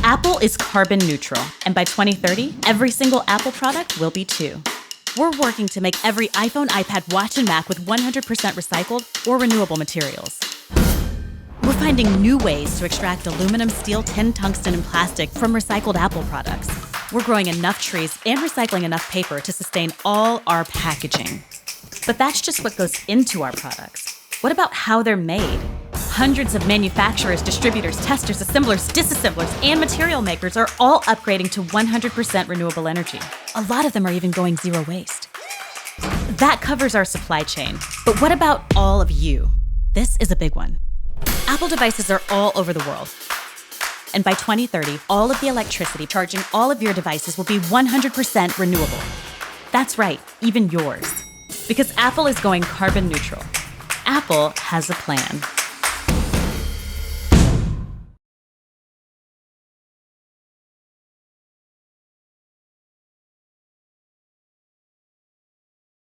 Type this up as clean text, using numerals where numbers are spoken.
Apple is carbon neutral, and by 2030, every single Apple product will be too. We're working to make every iPhone, iPad, watch, and Mac with 100% recycled or renewable materials. We're finding new ways to extract aluminum, steel, tin, tungsten, and plastic from recycled Apple products. We're growing enough trees and recycling enough paper to sustain all our packaging. But that's just what goes into our products. What about how they're made? Hundreds of manufacturers, distributors, testers, assemblers, disassemblers, and material makers are all upgrading to 100% renewable energy. A lot of them are even going zero waste. That covers our supply chain. But what about all of you? This is a big one. Apple devices are all over the world. And by 2030, all of the electricity charging all of your devices will be 100% renewable. That's right, even yours. Because Apple is going carbon neutral. Apple has a plan.